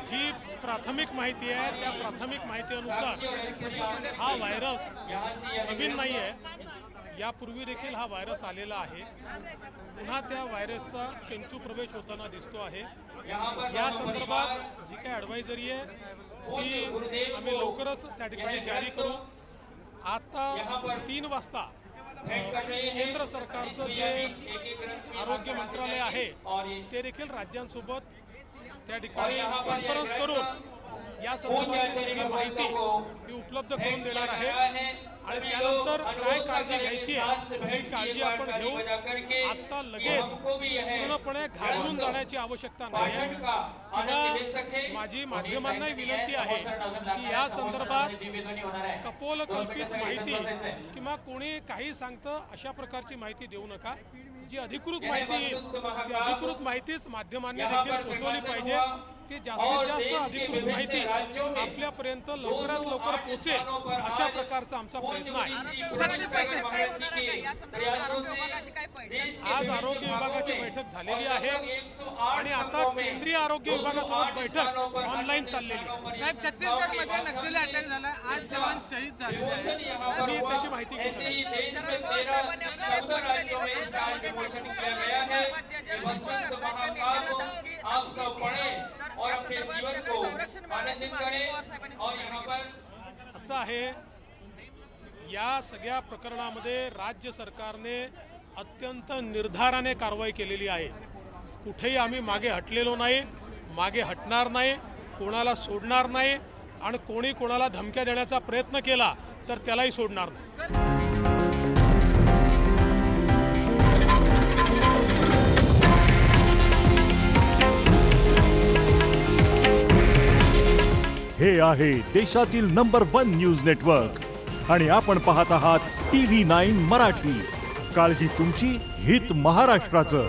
जी प्राथमिक माहिती आहे त्या प्राथमिक माहितीनुसार हा व्हायरस नवीन नाही आहे, यापूर्वी देखील हा व्हायरस आलेला आहे। पुन्हा त्या व्हायरसचा चंचू प्रवेश होताना दिसतो आहे। या संदर्भात जी काही ॲडवायझरी आहे ती आम्ही लवकरच त्या ठिकाणी जारी करू। आता 3 वाजता केंद्र सरकारचं जे आरोग्य मंत्रालय आहे ते देखील राज्यांसोबत त्या ठिकाणी कॉन्फरन्स करून या संदर्भातली सगळी माहिती ही उपलब्ध करून देणार आहे आणि त्यानंतर काय काळजी घ्यायची आहे ही काळजी आपण घेऊ। आता लगेच पूर्णपणे घाबरून जाण्याची आवश्यकता नाही आहे किंवा माझी माध्यमांनाही विनंती आहे की या संदर्भात कपोलकल्पित माहिती किंवा कोणी काही सांगतं अशा प्रकारची माहिती देऊ नका। जी अधिकृत माहिती येईल ती अधिकृत माहितीच माध्यमांनी देखील पोहोचवली पाहिजे। ती जास्तीत जास्त अधिकृत माहिती आपल्यापर्यंत लवकरात लवकर पोहोचेल अशा प्रकारचा आमचा प्रयत्न आहे। आज आरोग्य विभागाची बैठक झालेली आहे आणि आता केंद्रीय आरोग्य विभागासोबत बैठक ऑनलाईन चाललेली आहे। साहेब, छत्तीसगडमध्ये नक्षली अटॅक झाला, 8 जवान शहीद झाले, मी त्याची माहिती घेतो। असं आहे, या सगळ्या प्रकरणामध्ये राज्य सरकारने अत्यंत निर्धाराने कारवाई केलेली आहे। कुठेही आम्ही मागे हटलेलो नाही, मागे हटणार नाही, कोणाला सोडणार नाही आणि कोणी कोणाला धमक्या देण्याचा प्रयत्न केला तर त्यालाही सोडणार नाही। हे आहे देशातील नंबर 1 न्यूज नेटवर्क आणि आपण पाहत आहात TV9 मराठी। काळजी तुमची, हित महाराष्ट्राचं।